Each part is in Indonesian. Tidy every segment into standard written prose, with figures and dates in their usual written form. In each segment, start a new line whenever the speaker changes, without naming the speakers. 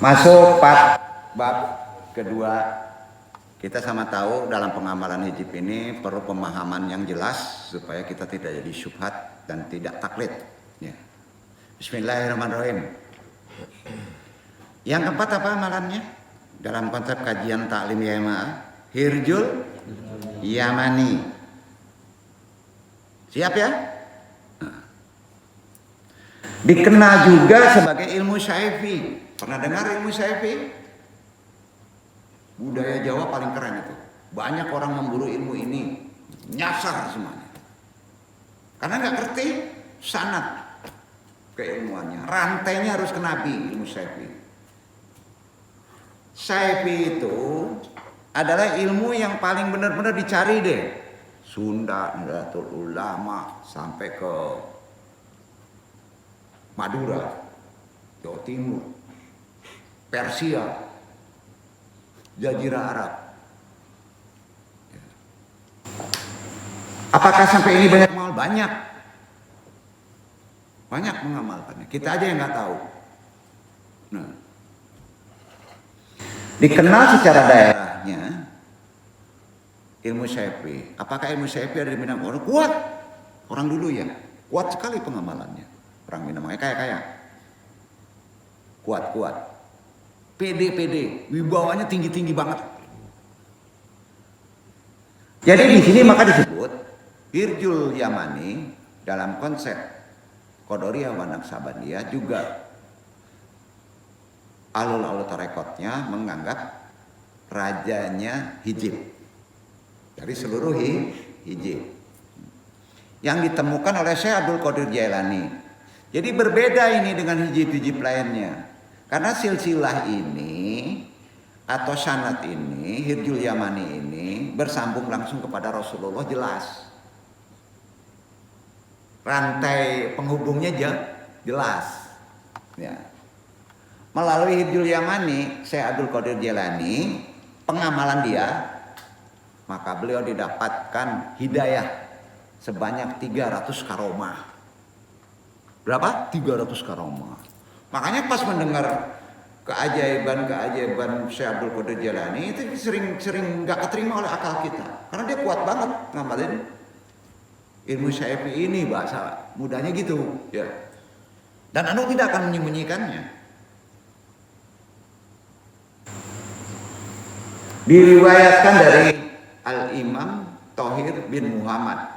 Masuk bab kedua. Kita sama tahu dalam pengamalan hijab ini perlu pemahaman yang jelas supaya kita tidak jadi syubhat dan tidak taklid. Ya. Bismillahirrahmanirrahim. Yang keempat apa amalannya? Dalam konsep kajian taklim Yamaah, Hirjul Yamani. Siap ya? Dikenal juga sebagai ilmu syaifi. Pernah dengar ilmu syaifi? Budaya Jawa paling keren itu. Banyak orang memburu ilmu ini, nyasar semuanya. Karena nggak ngerti sanad keilmuannya. Rantainya harus ke Nabi, ilmu syaifi. Syaifi itu adalah ilmu yang paling benar-benar dicari deh. Sunda, Nahdlatul Ulama, sampai ke Madura, Jawa Timur, Persia, Jazirah Arab. Apakah sampai ini banyak mengamal? Banyak. Banyak mengamalkannya. Kita aja yang nggak tahu. Nah, dikenal secara daerahnya ilmu syaifi. Apakah ilmu syaifi ada di Minang? Orang kuat. Orang dulu ya, kuat sekali pengamalannya. Orang Minang kaya. Kuat. PD, wibawanya tinggi banget. Jadi di sini maka disebut Hirjul Yamani dalam konsep Qadariyah wa Naqsabandiyah juga alul tarekotnya menganggap rajanya hijab dari seluruh hijab yang ditemukan oleh Syekh Abdul Qadir Jailani. Jadi berbeda ini dengan hijab-hijab lainnya. Karena silsilah ini atau sanad ini, Hirjul Yamani ini bersambung langsung kepada Rasulullah jelas. Rantai penghubungnya jelas. Ya. Melalui Hirjul Yamani, Syekh Abdul Qadir Jailani, pengamalan dia, maka beliau didapatkan hidayah sebanyak 300 karomah. Berapa? 300 karomah. Makanya pas mendengar keajaiban Syekh Abdul Qadir Jailani itu sering nggak keterima oleh akal kita, karena dia kuat banget ngamalin ilmu syaifi ini, bahasa mudahnya gitu ya. Dan anu tidak akan menyembunyikannya. Diriwayatkan dari Al-Imam Thohir bin Muhammad,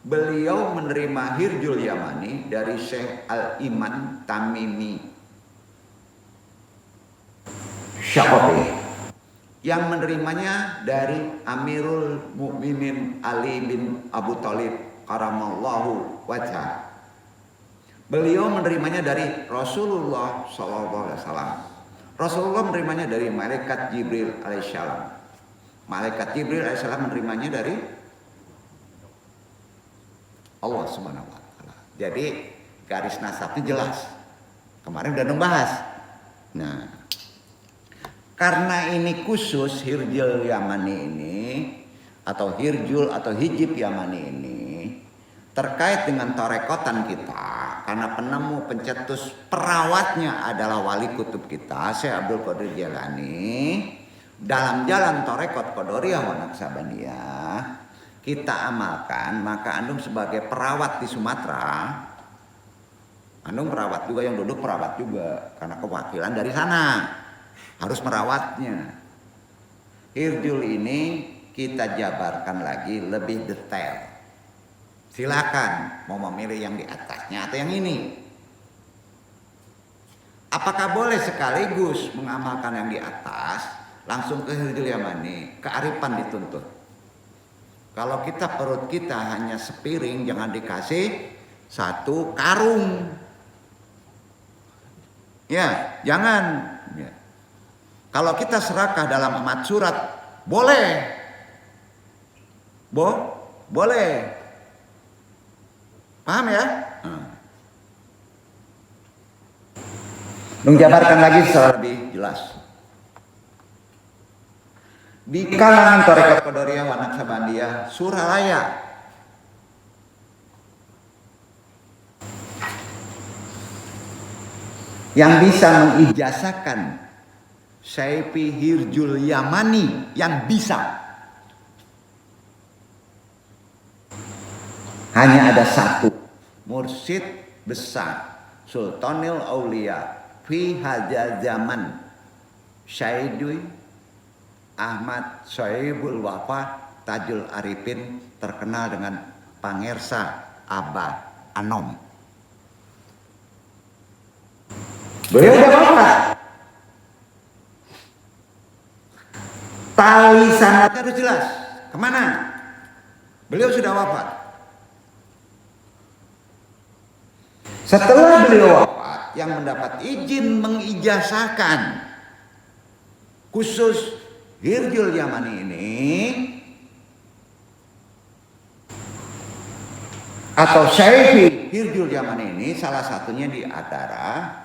beliau menerima Hirjul Yamani dari Syekh Al-Iman Tamimi Syaqafi, yang menerimanya dari Amirul Mukminin Ali bin Abu Thalib karamallahu wajhah. Beliau menerimanya dari Rasulullah SAW. Rasulullah menerimanya dari Malaikat Jibril alaihissalam. Malaikat Jibril alaihissalam menerimanya dari Allah Subhanahu wa taala. Jadi garis nasabnya jelas. Kemarin udah membahas. Nah, karena ini khusus Hirjul Yamani ini atau Hirjul atau Hijib Yamani ini terkait dengan tarekotan kita, karena penemu pencetus perawatnya adalah wali kutub kita Syekh Abdul Qadir Jailani dalam jalan tarekot Qadariyah wa Naqsabandiyah. Kita amalkan, maka Antum sebagai perawat di Sumatera, Antum perawat juga, yang duduk perawat juga, karena kewakilan dari sana harus merawatnya. Hirjul ini kita jabarkan lagi lebih detail. Silakan mau memilih yang di atasnya atau yang ini. Apakah boleh sekaligus mengamalkan yang di atas langsung ke Hirjul Yamani? Kearifan dituntut. Kalau kita perut kita hanya sepiring, jangan dikasih satu karung. Ya, jangan. Ya. Kalau kita serakah dalam amat surat, boleh. Boleh. Paham ya? Menjabarkan lagi secara lebih jelas. Di kalangan tarekat Qadariyah wa Naqsabandiyah Suralaya yang bisa mengijazahkan Syafi'i Hirjul Yamani, yang bisa hanya ada satu mursyid besar Sultanul Aulia fi hadzal zaman, Syaikhul Ahmad Sohibul Wafa Tajul Arifin, terkenal dengan Pangersa Abah Anom. Beliau udah wafat. Tali sanadnya harus jelas. Kemana? Beliau sudah wafat. Setelah beliau wafat, yang mendapat izin mengijazahkan khusus Hirjul Yamani ini atau Syafi'i Hirjul Yamani ini, salah satunya di antara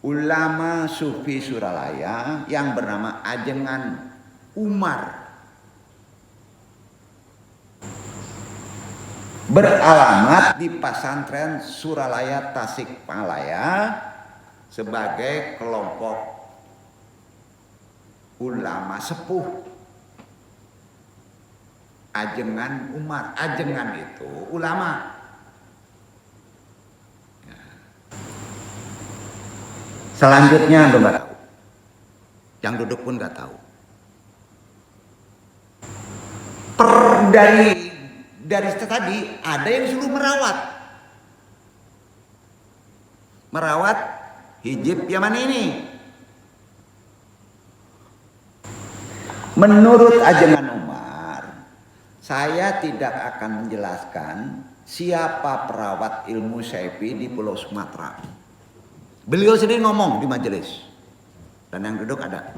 ulama sufi Suralaya yang bernama Ajengan Umar, beralamat di Pesantren Suralaya Tasikmalaya sebagai kelompok ulama sepuh. Ajengan Umar, ajengan itu ulama. Selanjutnya Anda nggak tahu, yang duduk pun nggak tahu. Dari tadi ada yang suruh merawat hijab Yaman ini. Menurut Ajengan Umar, saya tidak akan menjelaskan siapa perawat ilmu Syafi'i di Pulau Sumatera. Beliau sendiri ngomong di majelis, dan yang duduk ada.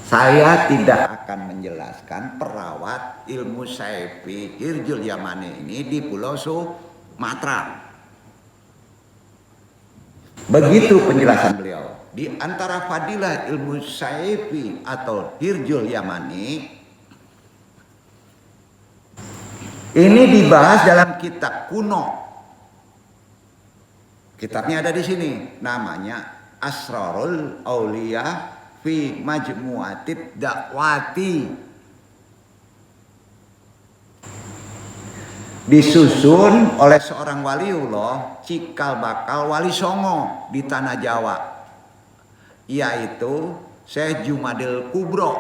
Saya tidak akan menjelaskan perawat ilmu Syafi'i Hirjul Yamani ini di Pulau Sumatera. Begitu penjelasan beliau. Di antara fadilah ilmu Syafi'i atau Hirjul Yamani ini dibahas dalam kitab kuno. Kitabnya ada di sini, namanya Asrarul Aulia fi Majmu'atid Dakwati. Disusun oleh seorang waliullah cikal bakal wali Songo di tanah Jawa, yaitu Syekh Jumadil Kubro,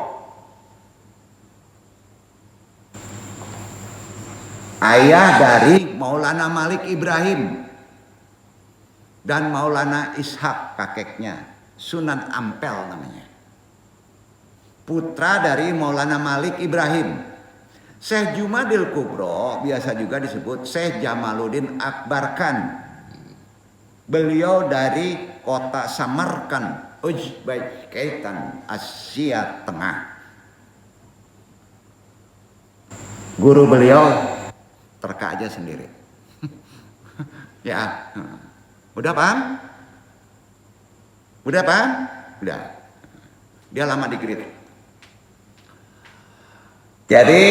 ayah dari Maulana Malik Ibrahim dan Maulana Ishak, kakeknya Sunan Ampel namanya, putra dari Maulana Malik Ibrahim. Syekh Jumadil Kubro biasa juga disebut Syekh Jamaluddin Akbar Khan. Beliau dari kota Samarkand, Uzbekistan, Asia Tengah. Guru beliau terka aja sendiri. Ya. Udah paham? Udah paham? Udah. Dia lama di Grit. Jadi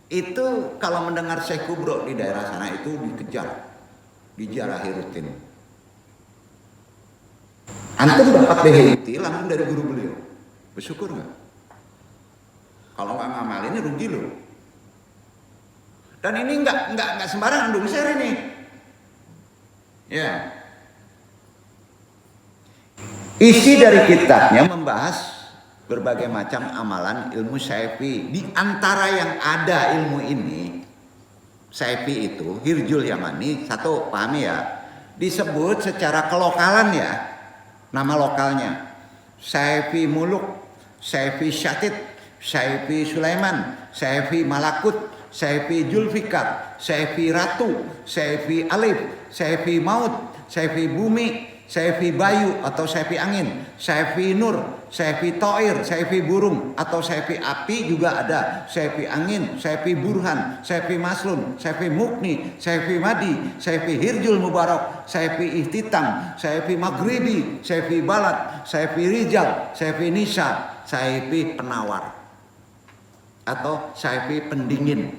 itu kalau mendengar Syekh Kubro di daerah sana itu dikejar, dijarahi rutin. Antum dapat BHIT langsung dari guru beliau. Bersyukur nggak? Kalau nggak ngamalin ini rugi loh. Dan ini nggak sembarangan dong share ini. Ya. Isi dari kitabnya membahas berbagai macam amalan ilmu Syafi'i. Di antara yang ada ilmu ini, Syafi'i itu Hirjul Yamani, satu pahami ya, disebut secara kelokalan ya, nama lokalnya Syafi'i Muluk, Syafi'i Syatid, Syafi'i Sulaiman, Syafi'i Malakut, Syafi'i Julfikar, Syafi'i Ratu, Syafi'i Alif, Syafi'i Maut, Syafi'i Bumi, Syafi'i Bayu atau Syafi'i Angin, Syafi'i Nur, Syafi'i Toir, Syafi'i Burung atau Syafi'i Api juga ada, Syafi'i Angin, Syafi'i Burhan, Syafi'i Maslun, Syafi'i Mukni, Syafi'i Madi, Syafi'i Hirjul Mubarak, Syafi'i Ihtitam, Syafi'i Maghribi, Syafi'i Balat, Syafi'i Rijal, Syafi'i Nisa, Syafi'i Penawar atau Syafi'i Pendingin,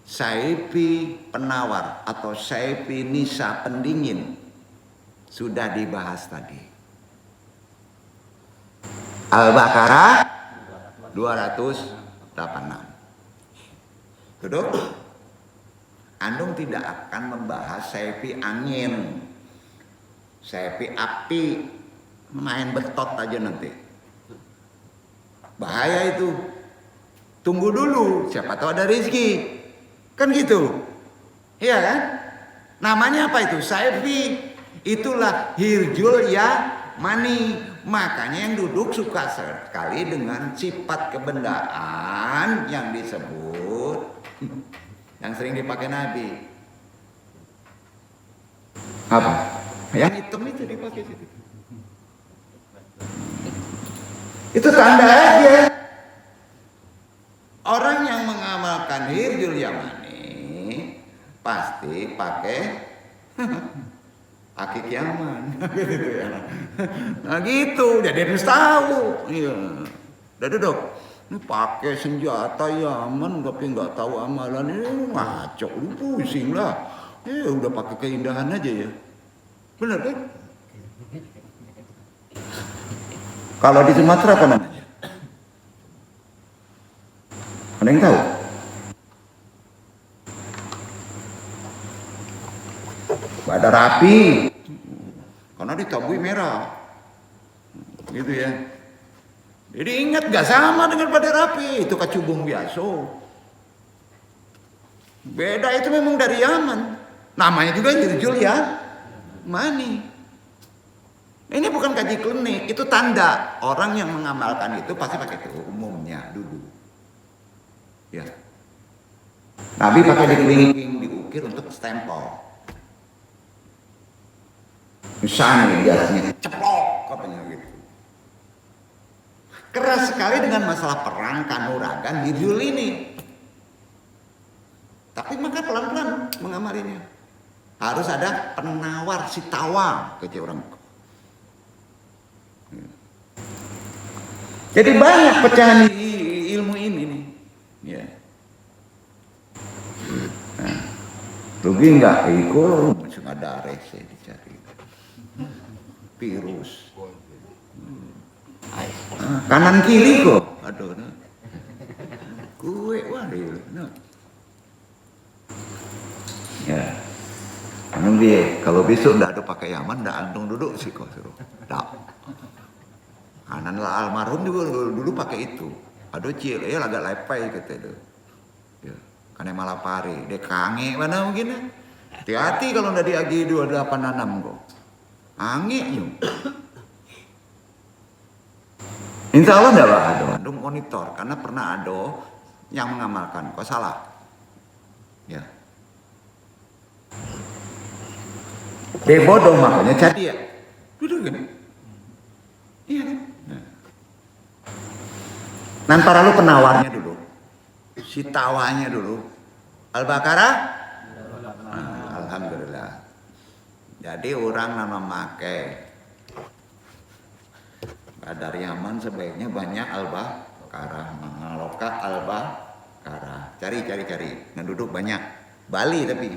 Saifi penawar atau Saifi nisa pendingin sudah dibahas tadi. Al-Baqarah 286. Duduk. Andung tidak akan membahas Saifi angin, Saifi api, main betot aja nanti. Bahaya itu. Tunggu dulu, siapa tahu ada rezeki. Kan gitu. Iya kan? Namanya apa itu? Saifi. Itulah Hirjul Yamani. Makanya yang duduk suka sekali dengan sifat kebendaan yang disebut, yang sering dipakai Nabi. Apa? Yang hitam itu dipakai situ. Itu tanda aja. Orang yang mengamalkan Hirjul Yamani pasti pakai Akik Yaman. Gitu ya. Nah gitu, jadi harus tahu. Iya. Udah duduk. Ini pakai senjata Yaman tapi nggak tahu amalan ini ngaco, lu pusing lah. Udah pakai keindahan aja ya. Bener kan? Kalau di Sumatera apa namanya? Ada yang tahu? Badar api, karena ditabui merah, gitu ya. Jadi ingat gak sama dengan badar api, itu kacubung biasa. Beda, itu memang dari Yaman. Namanya juga Hirjul Yamani. Ini bukan kaji klinik, itu tanda orang yang mengamalkan itu pasti pakai itu umumnya dulu. Ya. Nabi pakai di kelingking, diukir untuk stempel. Misalnya biasanya ceplok katanya gitu. Keras sekali dengan masalah perang, kanuragan, Hirjul ini. Tapi maka pelan-pelan mengamalinya. Harus ada penawar sitawa kata orang. Jadi banyak pecahan ilmu ini nih. Ya. Nah, rugi nggak? Ikut masih ada rese dicari. Virus. Kanan kiri kok. Aduh. Nah. Kue waduh. Nah. Ya. Anung dia kalau besok ndak ada pakai Yaman ndak antung duduk sih kok suruh. Ndak. Kanan lah almarhum juga dulu pakai itu. Aduh cil, ya agak lepai kata itu. Ya. Karena malah pari, dia kange mana mungkin. Hati-hati kalau udah diagi 286 kok. Ange yuk. Insya Allah enggak ada andung monitor karena pernah ada yang mengamalkan. Kok salah? Ya. Dia bodoh makanya jadi ya. Duduk kan? Iya kan? Nah, ntar lu penawarnya dulu, si tawanya dulu. Al-Baqarah, alhamdulillah. Jadi orang nama make Badar Yaman sebaiknya banyak Al-Baqarah, mengaloka Al-Baqarah. Cari. Nah duduk banyak. Bali tapi.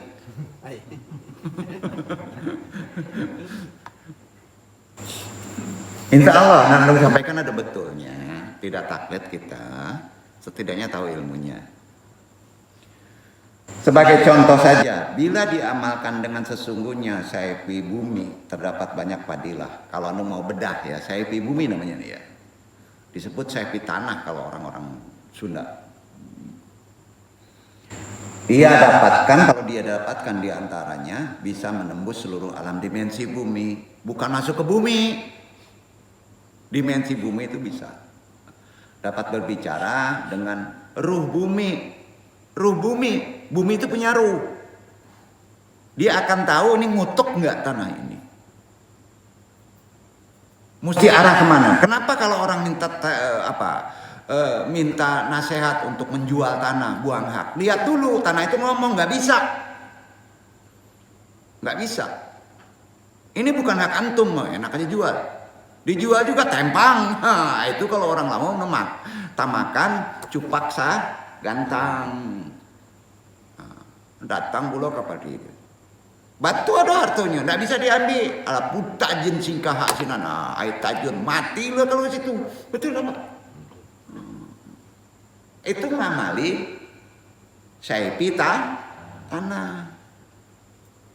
Insya Allah, nah sampaikan ada betulnya, tidak taklid kita, setidaknya tahu ilmunya. Sebagai contoh saja, bila diamalkan dengan sesungguhnya Saifi bumi, terdapat banyak fadilah. Kalau anu mau bedah ya, Saifi bumi namanya nih ya. Disebut Saifi tanah kalau orang-orang Sunda. Kalau dia dapatkan diantaranya bisa menembus seluruh alam dimensi bumi, bukan masuk ke bumi. Dimensi bumi itu bisa dapat berbicara dengan ruh bumi. Ruh bumi itu punya ruh. Dia akan tahu ini ngutuk nggak tanah ini. Mesti arah kemana? Kenapa kalau orang minta nasihat untuk menjual tanah, buang hak? Lihat dulu tanah itu ngomong, nggak bisa. Ini bukan hak antum, enak aja jual. Dijual juga tempang. Nah, itu kalau orang lama tamakan cupak gantang. Nah, Datang pula kepada itu. Batu ada hartonya, tidak bisa diambil. Ala puta jin singkah sinana, ai tajun mati lo kalau situ. Betul apa? Itu ngamali saya pita tanah.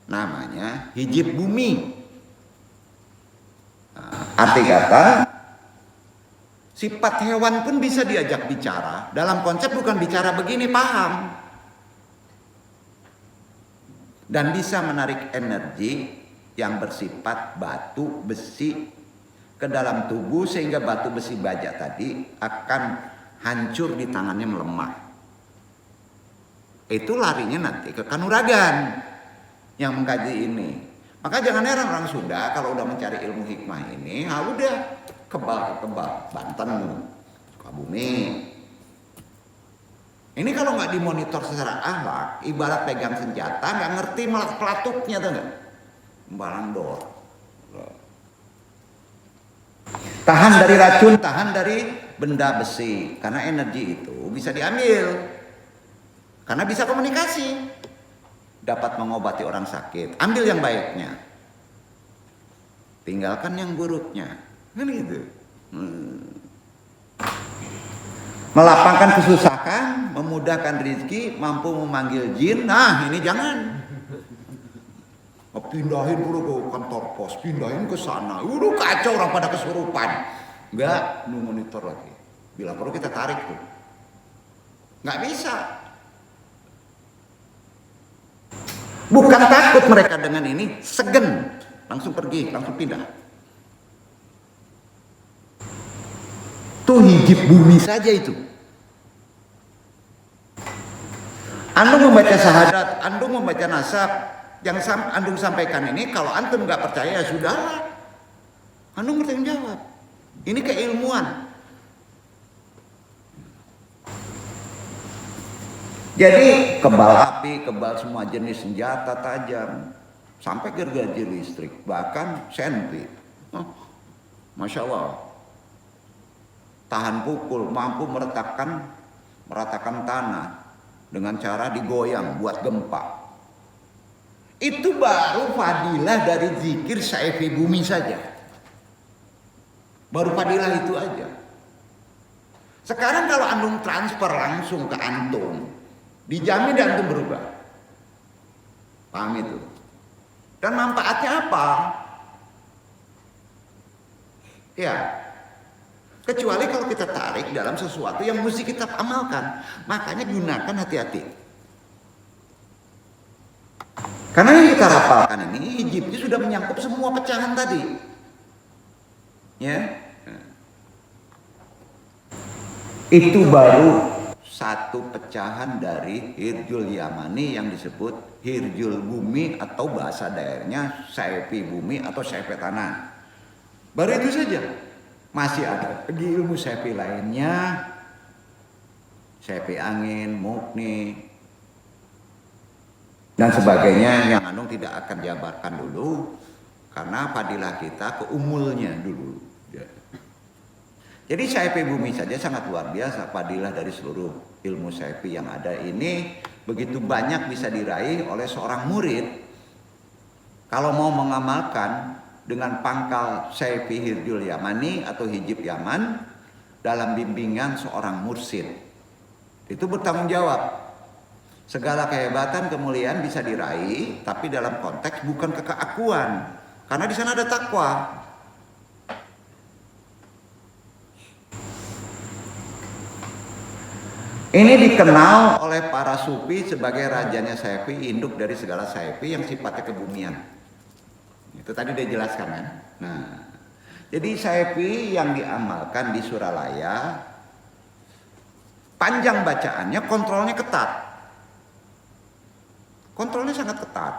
Namanya hijib bumi. Arti kata sifat hewan pun bisa diajak bicara. Dalam konsep bukan bicara begini, paham. Dan bisa menarik energi yang bersifat batu besi ke dalam tubuh sehingga batu besi baja tadi akan hancur di tangannya, melemah. Itu larinya nanti ke Kanuragan yang mengkaji ini. Maka jangan heran orang Sunda kalau udah mencari ilmu hikmah ini, udah kebal Banten, Sukabumi. Ini kalau nggak dimonitor secara akhlak, ibarat pegang senjata, nggak ngerti pelatuknya tuh nggak, balandor. Tahan dari racun, tahan dari benda besi, karena energi itu bisa diambil, karena bisa komunikasi, dapat mengobati orang sakit. Ambil yang baiknya, tinggalkan yang buruknya, kan gitu. Melapangkan kesusahan, memudahkan rezeki, mampu memanggil jin. Nah ini jangan. Pindahin dulu ke kantor pos, pindahin ke sana. Udah kacau, orang pada kesurupan. Enggak, monitor lagi. Bila perlu kita tarik tuh. Nggak bisa. Bukan takut mereka dengan ini, segen. Langsung pergi, langsung pindah. Tuh hijib bumi saja itu. Antum membaca syahadat, antum membaca nasab, yang antum sampaikan ini kalau antum nggak percaya ya sudahlah. Antum bertanggung jawab. Ini keilmuan. Jadi kebal api, kebal semua jenis senjata tajam, sampai gergaji listrik, bahkan senti. Masya Allah. Tahan pukul, mampu meratakan tanah dengan cara digoyang buat gempa. Itu baru fadilah dari zikir saifi bumi saja. Baru fadilah itu aja. Sekarang kalau antum transfer langsung ke antum, dijamin dan antum berubah. Paham itu? Dan manfaatnya apa? Ya, kecuali kalau kita tarik dalam sesuatu yang mesti kita amalkan. Makanya gunakan hati-hati. Karena yang kita rapalkan ini hijibnya sudah menyangkut semua pecahan tadi. Ya. Itu baru satu pecahan dari Hirjul Yamani yang disebut Hirjul Bumi atau bahasa daerahnya Saifi Bumi atau Saifi Tanah. Baru itu saja. Masih ada di ilmu saifi lainnya, saifi angin, mukni, dan sebagainya yang anung tidak akan jabarkan dulu karena fadilah kita ke umulnya dulu. Jadi saifi bumi saja sangat luar biasa fadilah dari seluruh ilmu saifi yang ada ini begitu banyak bisa diraih oleh seorang murid kalau mau mengamalkan dengan pangkal Saifi Hirjul Yamani atau Hijib Yaman dalam bimbingan seorang mursyid. Itu bertanggung jawab. Segala kehebatan, kemuliaan bisa diraih, tapi dalam konteks bukan kekeakuan. Karena di sana ada takwa. Ini dikenal oleh para sufi sebagai rajanya Saifi, induk dari segala Saifi yang sifatnya kebumian. Itu tadi dia jelaskan kan. Nah, jadi Saifi yang diamalkan di Suralaya, panjang bacaannya, kontrolnya ketat. Kontrolnya sangat ketat.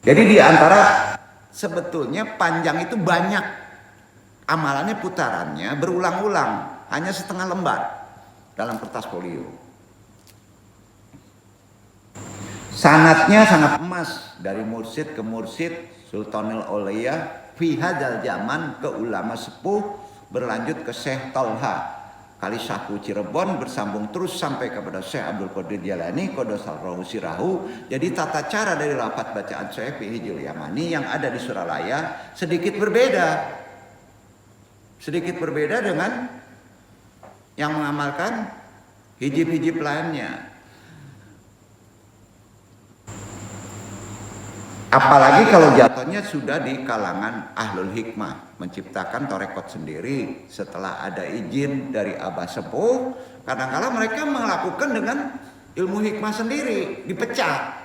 Jadi di antara sebetulnya panjang itu banyak amalannya, putarannya berulang-ulang, hanya setengah lembar dalam kertas folio. Sanatnya sangat emas dari mursyid ke mursyid, Sultanul Auliya fi hadzal zaman ke ulama sepuh, berlanjut ke Syekh Tolha Kali Saku Cirebon bersambung terus sampai kepada Syekh Abdul Qadir Jailani Qaddasallahu sirahu. Jadi tata cara dari lafaz bacaan Syekh Hijrul Yamani yang ada di Suralaya sedikit berbeda. Sedikit berbeda dengan yang mengamalkan hijib-hijib lainnya. Apalagi kalau jatuhnya sudah di kalangan ahlul hikmah, menciptakan torekot sendiri setelah ada izin dari abah sepuh. Kadang-kala mereka melakukan dengan ilmu hikmah sendiri, dipecah.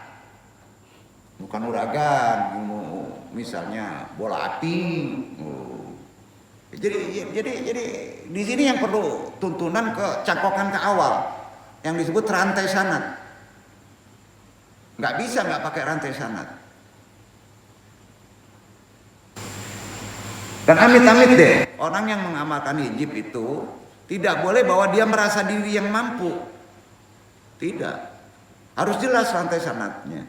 Bukan uragan, ilmu misalnya bola api. Jadi di sini yang perlu tuntunan ke cangkokan ke awal yang disebut rantai sanad. Nggak bisa nggak pakai rantai sanad. Dan amit-amit deh, orang yang mengamalkan hijib itu tidak boleh bahwa dia merasa diri yang mampu. Tidak. Harus jelas rantai sanadnya.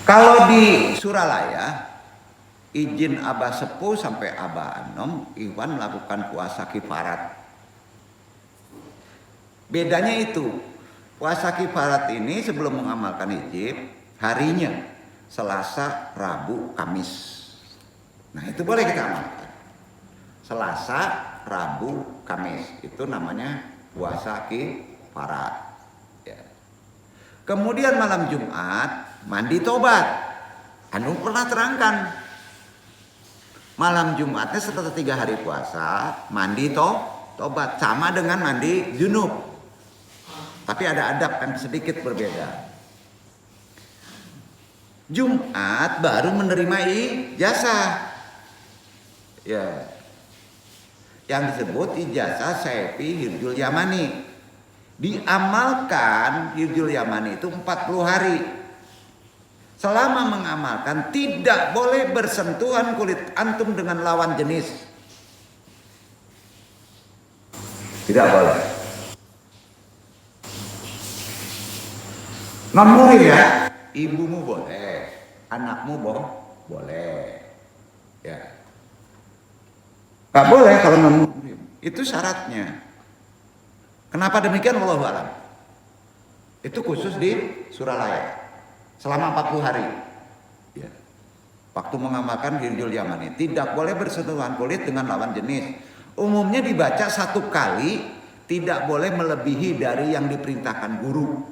Kalau di Suralaya, izin Abah Sepuh sampai Abah Anom, Iwan melakukan puasa kifarat. Bedanya itu, puasa kifarat ini sebelum mengamalkan hijib, harinya Selasa, Rabu, Kamis. Nah itu boleh kita amalkan. Selasa, Rabu, Kamis. Itu namanya puasa kifarat. Ya. Kemudian malam Jumat, mandi tobat. Anu pernah terangkan. Malam Jumatnya setelah 3 hari puasa, mandi tobat. Sama dengan mandi junub. Tapi ada adab yang sedikit berbeda. Jumat baru menerima ijazah. Ya. Yang disebut ijazah Syekh Hijrul Yamani. Diamalkan Hijrul Yamani itu 40 hari. Selama mengamalkan tidak boleh bersentuhan kulit antum dengan lawan jenis. Tidak boleh. Non-muhrim ya. Ibumu boleh, anakmu boleh, ya. Gak boleh kalau non-muhrim. Itu syaratnya. Kenapa demikian? Wallahu a'lam. Itu khusus di Suralaya selama 40 hari. Ya. Waktu mengamalkan Hijrul Yamani tidak boleh bersentuhan kulit dengan lawan jenis. Umumnya dibaca 1 kali, tidak boleh melebihi dari yang diperintahkan guru.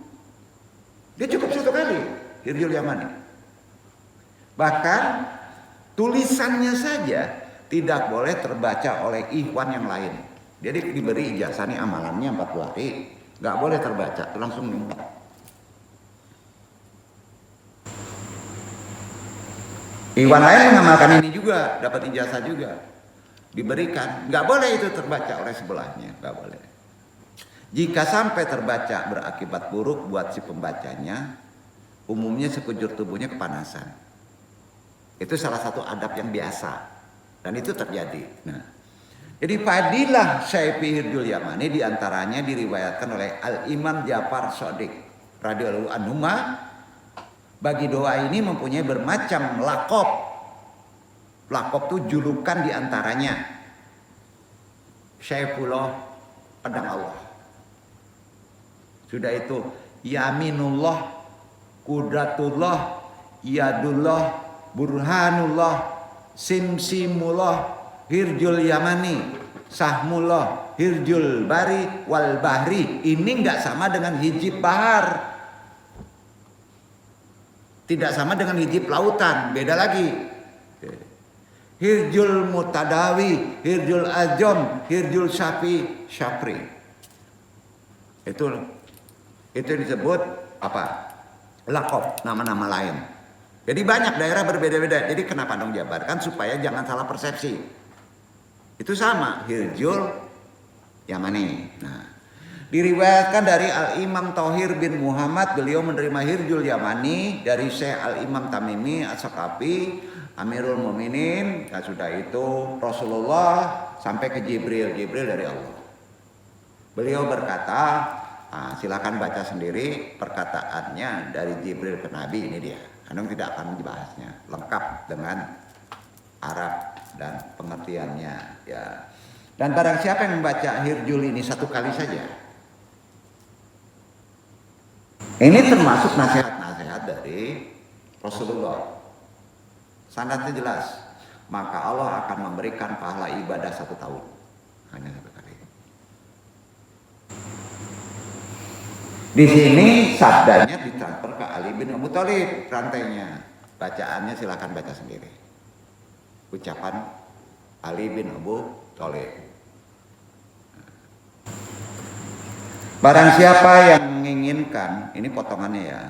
Dia cukup 1 kali. Hijrul Yamani. Bahkan tulisannya saja tidak boleh terbaca oleh ikhwan yang lain. Jadi diberi ijazah nih amalannya 40 hari, nggak boleh terbaca, langsung nimbat. Ikhwan lain mengamalkan ini juga, dapat ijazah juga, diberikan, nggak boleh itu terbaca oleh sebelahnya, nggak boleh. Jika sampai terbaca berakibat buruk buat si pembacanya, umumnya sekujur tubuhnya kepanasan. Itu salah satu adab yang biasa. Dan itu terjadi. Nah, jadi fadilah Syekh Hijrul Yamani diantaranya diriwayatkan oleh Al-Imam Ja'far Shadiq radhiyallahu anhu. Bagi doa ini mempunyai bermacam lakop. Lakop itu julukan diantaranya. Syaifullah, pedang Allah. Sudah itu Yaminullah, Qudratullah, Yadullah, Burhanullah, Simsimullah, Hijrul Yamani, Sahmullah, Hijrul Bari, Wal Bahri. Ini enggak sama dengan hijib bahar. Tidak sama dengan hijib lautan, beda lagi. Hijrul Mutadawi, Hijrul Ajam, Hijrul Syafri. Itu disebut apa? Lakop, nama-nama lain. Jadi banyak daerah berbeda-beda. Jadi kenapa dong jabarkan supaya jangan salah persepsi. Itu sama Hijrul Yamani. Nah, diriwayatkan dari Al-Imam Thauhir bin Muhammad, beliau menerima Hijrul Yamani dari Syekh Al-Imam Tamimi As-Saqafi, Amirul Mukminin. Nah, sudah itu Rasulullah sampai ke Jibril dari Allah. Beliau berkata, silakan baca sendiri perkataannya dari Jibril ke Nabi, ini dia. Anung tidak akan dibahasnya, lengkap dengan Arab dan pengertiannya ya. Dan barang siapa yang membaca Hirjul ini satu kali saja, ini termasuk nasihat-nasihat dari Rasulullah. Sanadnya jelas, maka Allah akan memberikan pahala ibadah 1 tahun. Hanya 1 kali. Di sini sabdanya ditransfer ke Ali bin Abi Thalib, rantainya. Bacaannya silakan baca sendiri. Ucapan Ali bin Abi Thalib. Barang siapa yang menginginkan, ini potongannya ya,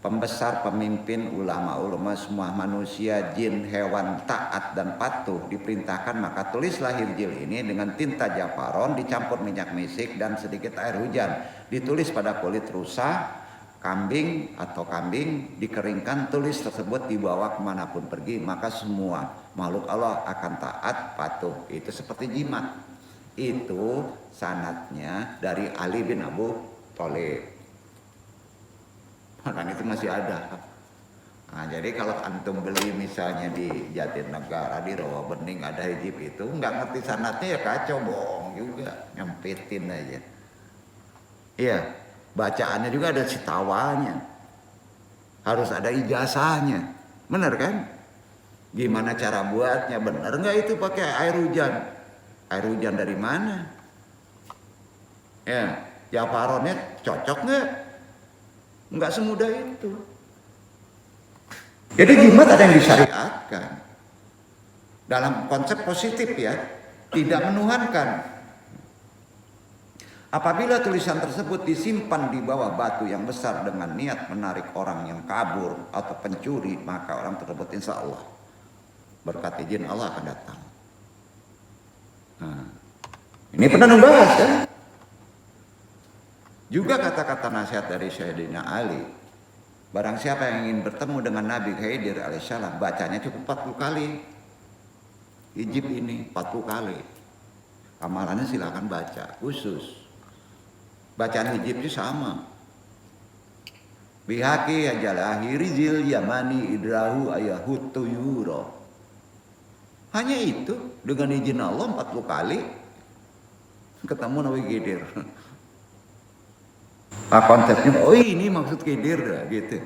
pembesar, pemimpin, ulama semua manusia, jin, hewan taat dan patuh diperintahkan, maka tulislah Hirjil ini dengan tinta jafaron dicampur minyak misik dan sedikit air hujan, ditulis pada kulit rusa, kambing atau kambing, dikeringkan, tulis tersebut dibawa kemanapun pergi, maka semua makhluk Allah akan taat patuh. Itu seperti jimat. Itu sanadnya dari Ali bin Abi Thalib. Dan itu masih ada. Nah, jadi kalau antum beli misalnya di Jatinegara, di Rawabening ada hijib itu, nggak ngerti sanadnya ya kacau, bohong juga, nyempitin aja. Iya, bacaannya juga ada sitawanya, harus ada ijazahnya, bener kan? Gimana cara buatnya, bener nggak itu pakai air hujan? Air hujan dari mana? Ya, jafaronnya cocok nggak? Nggak semudah itu. Jadi jimat ada yang disyariatkan dalam konsep positif ya, tidak menuhankan. Apabila tulisan tersebut disimpan di bawah batu yang besar dengan niat menarik orang yang kabur atau pencuri, maka orang tersebut insya Allah berkat izin Allah akan datang. Nah, ini pernah membahas kan? Juga kata-kata nasihat dari Sayyidina Ali, barang siapa yang ingin bertemu dengan Nabi Khidir alaihissalam, bacanya cukup 40 kali. Hijib ini 40 kali. Amalannya silakan baca khusus. Bacaan hijib itu sama. Bihaki ajalahi rizil yamani idrahu ayahut tuyuro. Hanya itu, dengan izin Allah 40 kali ketemu Nabi Khidir. Nah, konsepnya, oh ini maksud Khidir dah, gitu.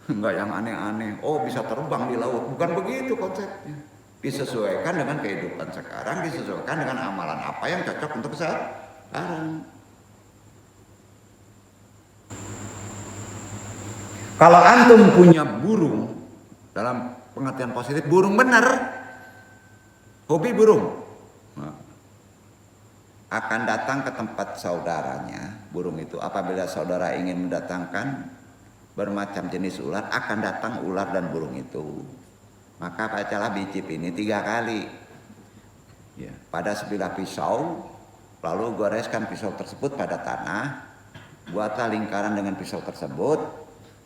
Enggak yang aneh-aneh. Oh bisa terbang di laut, bukan begitu konsepnya. Disesuaikan dengan kehidupan sekarang, disesuaikan dengan amalan apa yang cocok untuk sekarang. Kalau antum punya burung, dalam pengertian positif, burung benar, hobi burung, akan datang ke tempat saudaranya, burung itu apabila saudara ingin mendatangkan bermacam jenis ular, akan datang ular dan burung itu. Maka bacalah bicip ini 3 kali ya, pada sebilah pisau, lalu goreskan pisau tersebut pada tanah, buatlah lingkaran dengan pisau tersebut.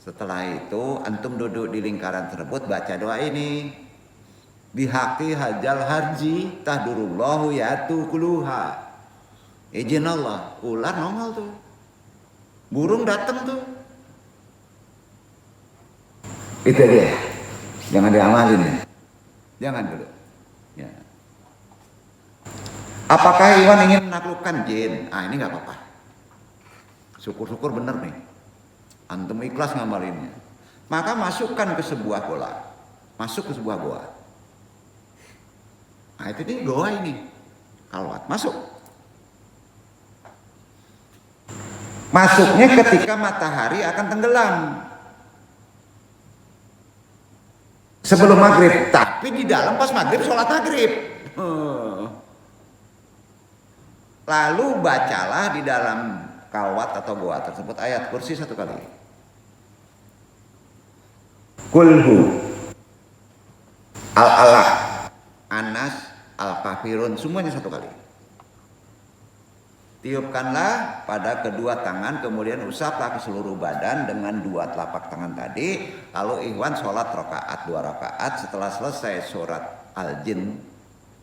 Setelah itu antum duduk di lingkaran tersebut, baca doa ini, bihaqi hajal harji tahdurullahu yatu kuluha. Izin Allah, ular nongol tuh, burung datang tuh. Itu dia, jangan diamalin ya, jangan dulu ya. Apakah Iwan ingin menaklukkan jin? Ah ini nggak apa-apa, syukur-syukur bener nih, antum ikhlas ngamalinnya. Maka masukkan ke sebuah goa, masuk ke sebuah goa. Nah itu nih goa ini, kalwat, masuk. Masuknya ketika matahari akan tenggelam, sebelum maghrib, tapi di dalam pas maghrib sholat maghrib. Lalu bacalah di dalam kalwat atau goa tersebut ayat kursi 1 kali. Kulhu, al-alaq, anas, al-kafirun, semuanya 1 kali. Tiupkanlah pada kedua tangan, kemudian usaplah ke seluruh badan dengan 2 telapak tangan tadi. Lalu Ikhwan sholat rakaat 2 rakaat. Setelah selesai surat Al-Jin,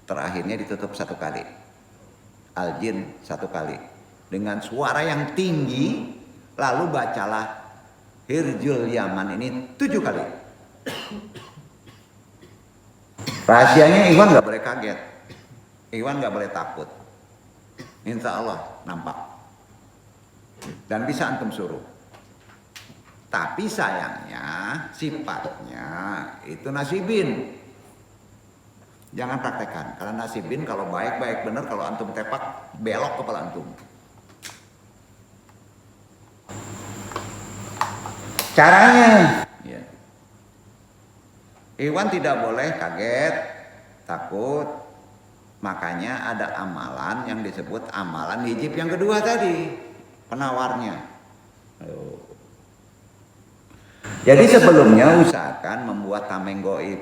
terakhirnya ditutup 1 kali. Al-Jin 1 kali dengan suara yang tinggi. Lalu bacalah Hirjul Yaman ini 7 kali. Rahasianya Iwan nggak boleh kaget, Iwan nggak boleh takut. Insya Allah nampak dan bisa antum suruh. Tapi sayangnya sifatnya itu nasibin. Jangan praktekkan karena nasibin kalau baik-baik bener, kalau antum tepak belok kepala antum. Caranya, ya. Iwan tidak boleh kaget, takut. Makanya ada amalan yang disebut amalan hijib yang kedua tadi, penawarnya. Jadi sebelumnya usahakan membuat tameng goib.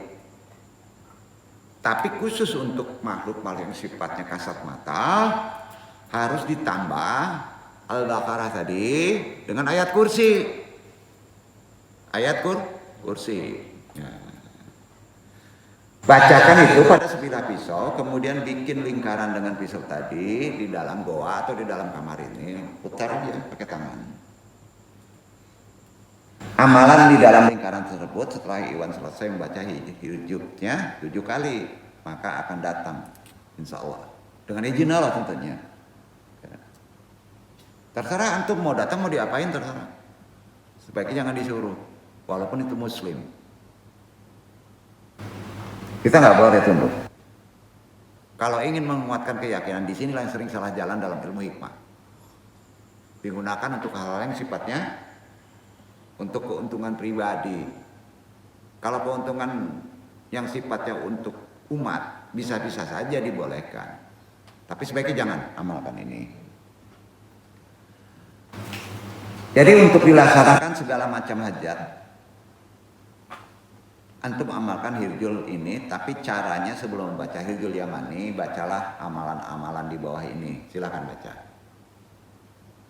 Tapi khusus untuk makhluk-makhluk yang sifatnya kasat mata harus ditambah Al-Baqarah tadi dengan ayat kursi. Ayat kursi. Ya. Bacakan itu pada sebilah pisau, kemudian bikin lingkaran dengan pisau tadi di dalam goa atau di dalam kamar ini, putar aja pakai tangan. Amalan di dalam lingkaran tersebut setelah Iwan selesai membaca hijabnya 7 kali, maka akan datang, insya Allah. Dengan izin Allah tentunya. Terserah antum mau datang mau diapain terserah. Sebaiknya jangan disuruh, walaupun itu muslim. Kita nggak boleh tunduk. Kalau ingin menguatkan keyakinan, di sinilah yang sering salah jalan dalam ilmu hikmah. Digunakan untuk hal-hal yang sifatnya untuk keuntungan pribadi. Kalau keuntungan yang sifatnya untuk umat, bisa-bisa saja dibolehkan. Tapi sebaiknya jangan amalkan ini. Jadi untuk dilaksanakan segala macam hajat, antum amalkan Hirjul ini, tapi caranya sebelum membaca Hirjul Yamani, bacalah amalan-amalan di bawah ini. Silakan baca.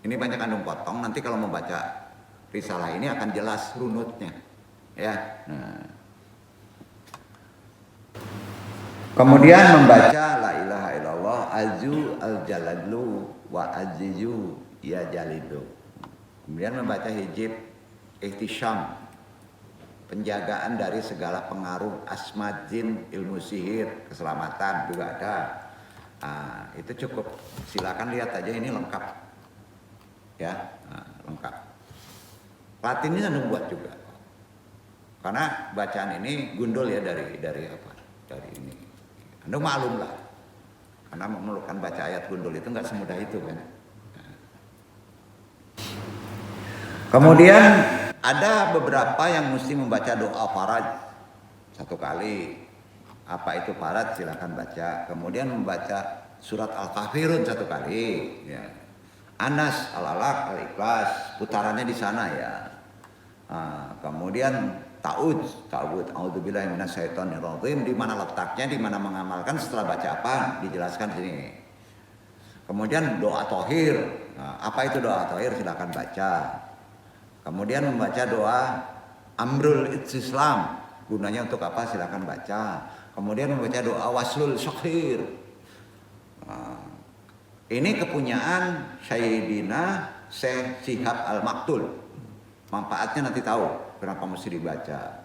Ini banyak kandung potong, nanti kalau membaca risalah ini akan jelas runutnya. Ya. Nah. Kemudian membaca la ilaha illallah azu al-jalalu wa azizu ya jalidu. Kemudian membaca hijib ihtisyam, penjagaan dari segala pengaruh asma jin, ilmu sihir, keselamatan juga ada. Nah, itu cukup. Silakan lihat aja ini lengkap. Ya, lengkap. Latinnya anda buat juga. Karena bacaan ini gundul ya dari apa? Dari ini. Anda maklum lah. Karena memerlukan baca ayat gundul itu nggak semudah itu kan. Kemudian ada beberapa yang mesti membaca doa faraj 1 kali. Apa itu faraj? Silakan baca. Kemudian membaca surat Al-Kafirun 1 kali. Ya. Anas, Al-Alaq, Al-Ikhlas, putarannya di sana ya. Kemudian ta'ud, a'udzubillahi minasyaitonirrajim, di mana letaknya, di mana mengamalkan setelah baca apa, dijelaskan sini. Kemudian doa tohir, apa itu doa tohir? Silakan baca. Kemudian membaca doa amrul istislam, gunanya untuk apa? Silakan baca. Kemudian membaca doa waslul syakhir. Ini kepunyaan Sayyidina Syekh Syihab Al-Maktul. Manfaatnya nanti tahu kenapa mesti dibaca.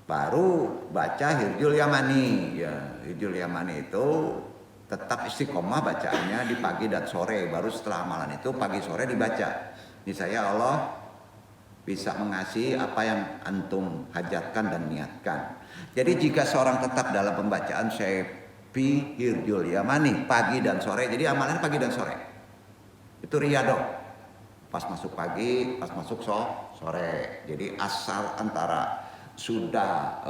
Baru baca Hirjul Yamani. Ya, Hirjul Yamani itu tetap istiqomah bacaannya di pagi dan sore. Baru setelah amalan itu pagi sore dibaca. Niscaya Allah bisa mengasihi apa yang antum hajatkan dan niatkan. Jadi jika seorang tetap dalam pembacaan Syekh Hirjul Yamani pagi dan sore, jadi amalannya pagi dan sore. Itu riyadoh. Pas masuk pagi, pas masuk sore. Jadi asal antara sudah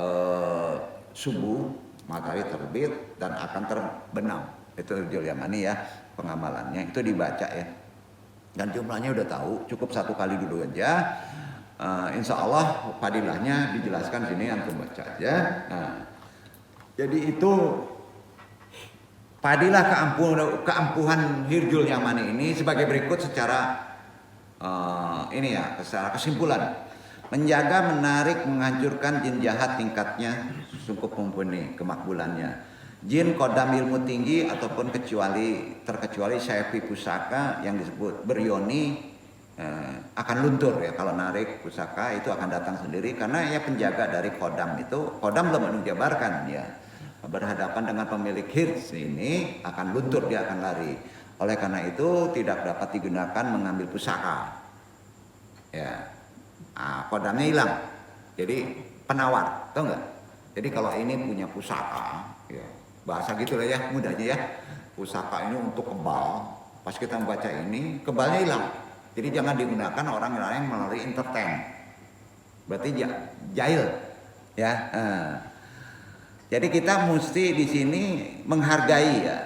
subuh, matahari terbit dan akan terbenam. Itu Hirjul Yamani ya, pengamalannya itu dibaca ya. Dan jumlahnya udah tahu, cukup 1 kali dulu aja. Insya Allah fadilahnya dijelaskan sini, antum baca aja. Nah, jadi itu fadilah keampuhan Hirjul Yamani ini sebagai berikut secara ini ya, secara kesimpulan. Menjaga, menarik, menghancurkan jin jahat tingkatnya cukup mumpuni kemakbulannya. Jin kodam ilmu tinggi ataupun terkecuali syaifi pusaka yang disebut beryoni akan luntur ya. Kalau narik pusaka itu akan datang sendiri karena ya penjaga dari kodam itu, kodam belum menjabarkan ya. berhadapan dengan pemilik hirz ini akan luntur, dia akan lari. Oleh karena itu tidak dapat digunakan mengambil pusaka. Ya, kodamnya hilang. Jadi penawar, tahu nggak? Jadi kalau ini punya pusaka, ya, bahasa gitu lah ya, mudahnya ya. Pusaka ini untuk kebal. Pas kita membaca ini, kebalnya hilang. Jadi jangan digunakan orang-orang yang melalui entertain. Berarti jahil, ya. Jadi kita mesti di sini menghargai ya.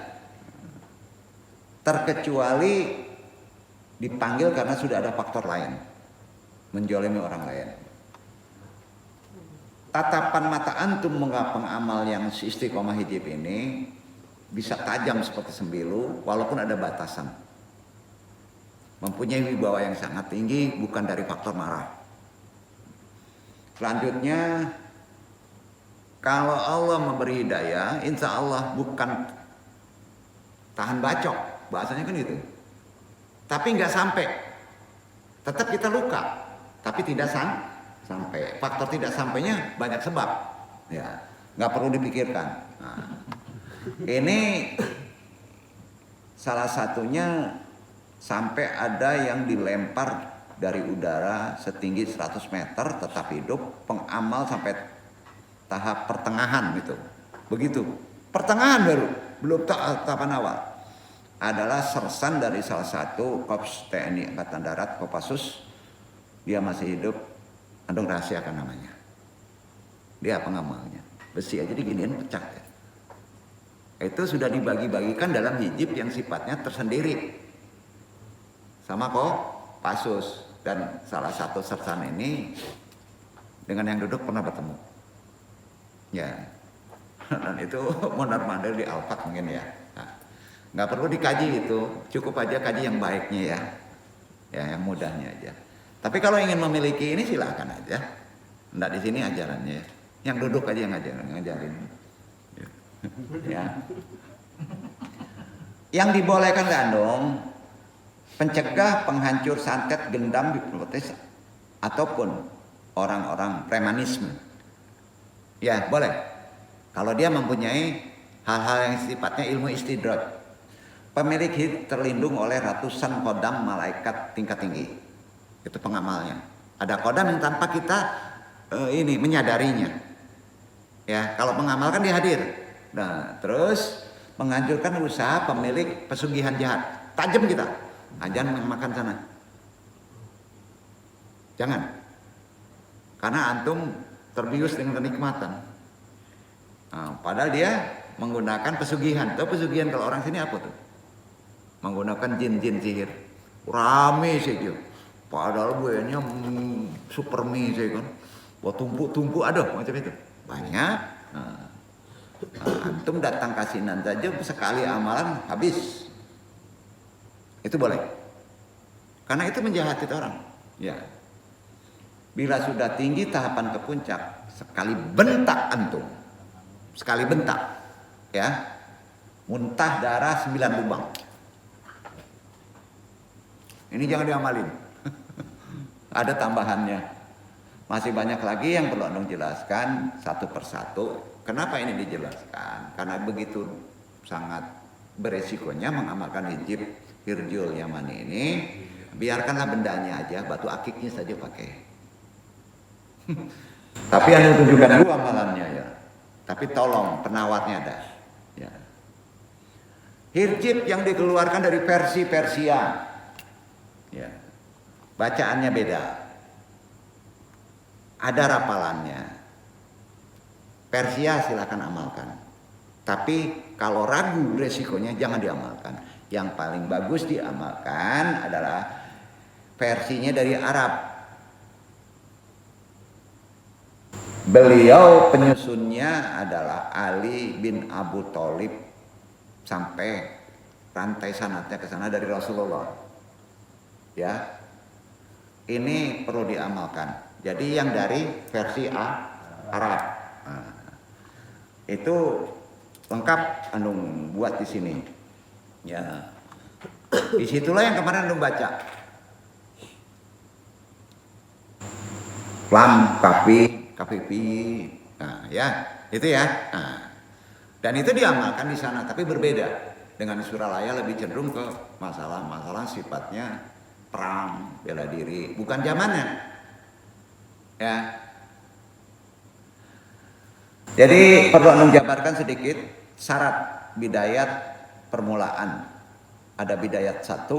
Terkecuali dipanggil karena sudah ada faktor lain, menjolimi orang lain. Tatapan mata antum pengamal yang istiqomah hijab ini bisa tajam seperti sembilu, walaupun ada batasan. Mempunyai wibawa yang sangat tinggi, bukan dari faktor marah. Selanjutnya, kalau Allah memberi hidayah, insya Allah bukan tahan bacok, bahasanya kan gitu. Tapi nggak sampai, tetap kita luka, tapi tidak sampai. Faktor tidak sampainya banyak sebab, ya nggak perlu dipikirkan. Nah, ini salah satunya sampai ada yang dilempar dari udara setinggi 100 meter tetap hidup, pengamal sampai tahap pertengahan gitu. Begitu. Pertengahan baru, belum tahapan awal. Adalah sersan dari salah satu Korps TNI Angkatan Darat, Kopassus. Dia masih hidup, Andung Rahasia kan namanya. Dia pengamalnya. Besi aja diginiin pecah ya. Itu sudah dibagi-bagikan dalam hijab yang sifatnya tersendiri. Sama Kopassus. Dan salah satu sersan ini dengan yang duduk pernah bertemu. Ya, dan itu mondar-mandir di Alfat mungkin ya. Nah, nggak perlu dikaji itu, cukup aja kaji yang baiknya ya, yang mudahnya aja. Tapi kalau ingin memiliki ini silakan aja. Nggak di sini ajarannya, yang duduk aja yang ngajarin. Ya. Yang dibolehkan gandong, pencegah, penghancur, santet, gendam, hipnotis, ataupun orang-orang premanisme. Ya boleh, kalau dia mempunyai hal-hal yang sifatnya ilmu istidraj. Pemilik hijab terlindung oleh ratusan kodam malaikat tingkat tinggi. Itu pengamalnya. Ada kodam yang tanpa kita ini menyadarinya. Ya, kalau pengamal kan dia hadir. Nah, terus menghancurkan usaha pemilik pesugihan jahat. Tajam kita. Jangan makan sana. Jangan. Karena antum terbius dengan kenikmatan. Nah, padahal dia menggunakan pesugihan. Tahu pesugihan kalau orang sini apa tuh? Menggunakan jin-jin sihir. Rame sih gitu. Padahal buahnya super mie sih kan. Buat tumpuk-tumpuk ada macam itu. Banyak. Nah, antum datang kasinan saja sekali amalan habis. Itu boleh. Karena itu menjahati orang. Ya. Bila sudah tinggi tahapan ke puncak, sekali bentak antum. Sekali bentak. Ya. Muntah darah 9 lubang. Ini jangan diamalin. Ada tambahannya. Masih banyak lagi yang perlu antum jelaskan satu persatu. Kenapa ini dijelaskan? Karena begitu sangat beresikonya mengamalkan hijab Hirjul Yamani ini. Biarkanlah bendanya aja, batu akiknya saja pakai. Tapi yang tunjukkan dulu amalannya ya. Tapi tolong penawatnya ada. Ya. Hijab yang dikeluarkan dari versi Persia. Ya. Bacaannya beda. Ada rapalannya. Persia silakan amalkan. Tapi kalau ragu resikonya jangan diamalkan. Yang paling bagus diamalkan adalah versinya dari Arab. Beliau penyusunnya adalah Ali bin Abu Thalib sampai rantai sanadnya ke sana dari Rasulullah. Ya, ini perlu diamalkan. Jadi yang dari versi Arab, nah, itu lengkap anung buat di sini. Ya, disitulah yang kemarin anung baca. Lam kafi, nah ya, itu ya. Nah, Dan itu diamalkan di sana, tapi berbeda. Dengan Suralaya lebih cenderung ke masalah-masalah sifatnya perang, bela diri, bukan zamannya. Ya. Jadi perlu Anung jabarkan sedikit syarat bidayat permulaan. Ada bidayat 1,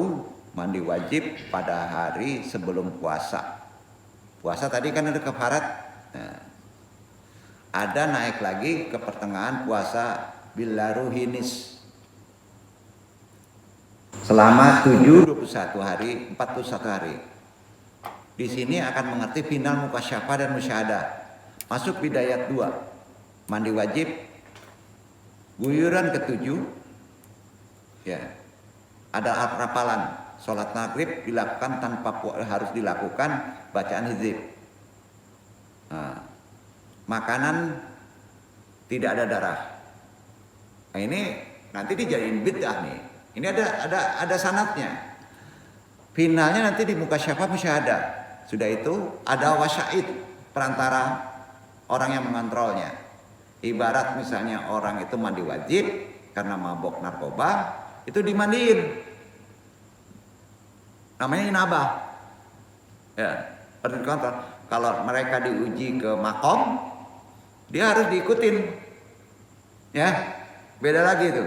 mandi wajib pada hari sebelum puasa. Puasa tadi kan ada kafarat. Nah, ada naik lagi ke pertengahan puasa bilaruhinis. Selama 21 hari, 41 hari. Di sini akan mengerti final mukasyafah dan musyahadah. Masuk bidayat 2, mandi wajib. Guyuran ke-7, ya, ada rapalan. Sholat maghrib dilakukan tanpa harus dilakukan bacaan hizib. Nah, makanan tidak ada darah. Nah, ini nanti dijadiin bid'ah nih. Ini ada sanatnya. Finalnya nanti di mukasyafah musyahadah. Sudah itu ada wasyaid perantara orang yang mengontrolnya. Ibarat misalnya orang itu mandi wajib karena mabok narkoba, itu dimandiin. Namanya inabah. Ya, harus dikontrol. Kalau mereka diuji ke makom, dia harus diikutin. Ya, beda lagi itu.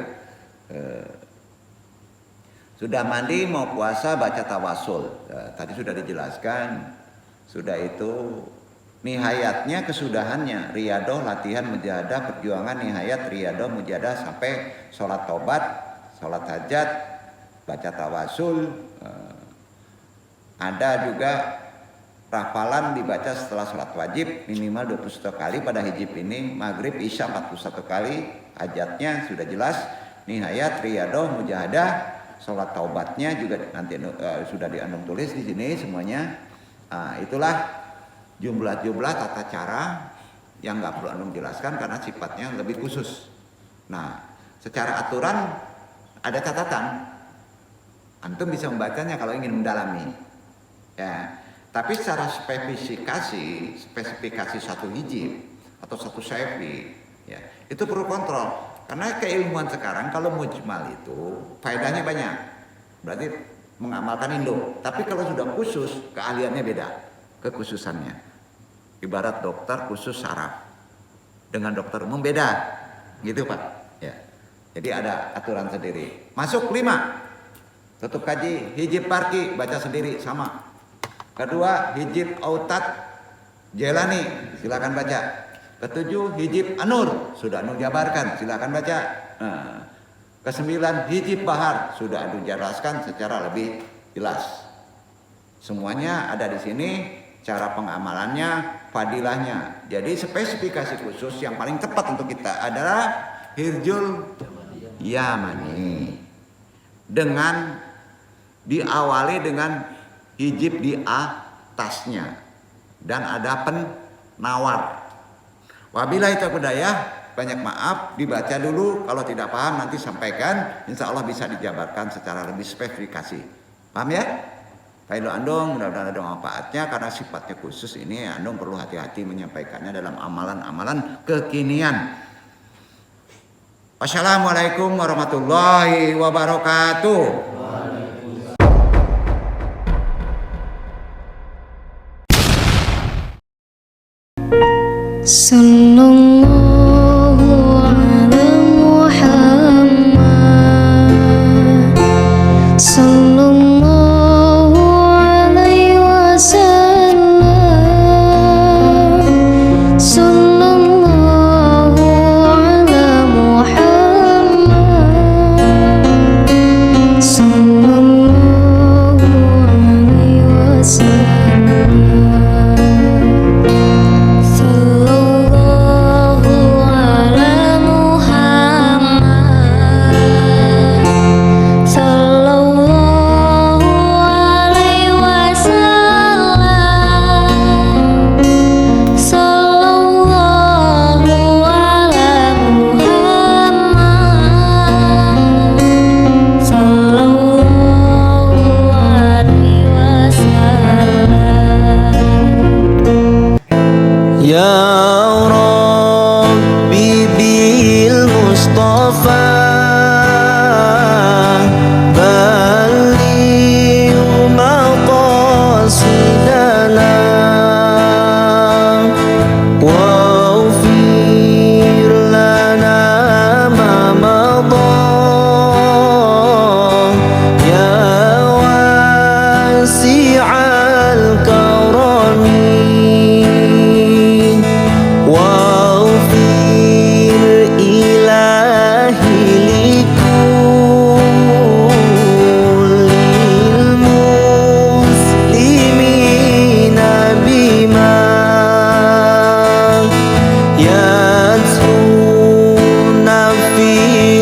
Sudah mandi mau puasa baca tawasul. Tadi sudah dijelaskan. Sudah itu nihayatnya kesudahannya riyadoh latihan mujahadah perjuangan nihayat riyadoh mujahadah sampai sholat tobat, sholat hajat, baca tawasul. Ada juga rafalan dibaca setelah sholat wajib minimal 21 kali pada hijib ini, maghrib isya 41 kali, hajatnya sudah jelas, nihayat riyadoh mujahadah, sholat taubatnya juga nanti sudah diandung tulis di sini semuanya. Itulah jumlah-jumlah tata cara yang nggak perlu Anung jelaskan karena sifatnya lebih khusus. Nah, secara aturan ada catatan. Antum bisa membacanya kalau ingin mendalami. Ya, tapi secara spesifikasi satu hijib atau satu syafi, ya, itu perlu kontrol. Karena keilmuan sekarang kalau mujmal itu faedahnya banyak. Berarti mengamalkan Indo. Tapi kalau sudah khusus, keahliannya beda, kekhususannya. Ibarat dokter khusus saraf dengan dokter umum beda, gitu Pak. Ya. Jadi ada aturan sendiri. Masuk 5, tutup kaji, hijib parki baca sendiri sama. Kedua, hijib autat jelani, silakan baca. Ke-7, hijib anur, sudah Anung jabarkan, silakan baca. Nah, ke-9, hijib bahar, sudah Anung jelaskan secara lebih jelas. Semuanya ada di sini, cara pengamalannya, fadilahnya. Jadi spesifikasi khusus yang paling tepat untuk kita adalah Hirjul Yamani. Dengan diawali dengan hijib di atasnya dan ada penawar. Wabillahi taufiq hidayah, banyak maaf, dibaca dulu, kalau tidak paham nanti sampaikan, insya Allah bisa dijabarkan secara lebih spesifikasi. Paham ya? Failu Andung, mudah-mudahan ada manfaatnya karena sifatnya khusus ini Andung perlu hati-hati menyampaikannya dalam amalan-amalan kekinian. Wassalamualaikum warahmatullahi wabarakatuh.
Sallallahu ala Muhammad, sallallahu alaihi wasallam, sallallahu ala Muhammad, sallallahu alaihi wasallam.
بلغ مقاصدنا واغفر لنا ما مضى يا واسع الكرم واغفر إلهي لكل المسلمين بما يتلون في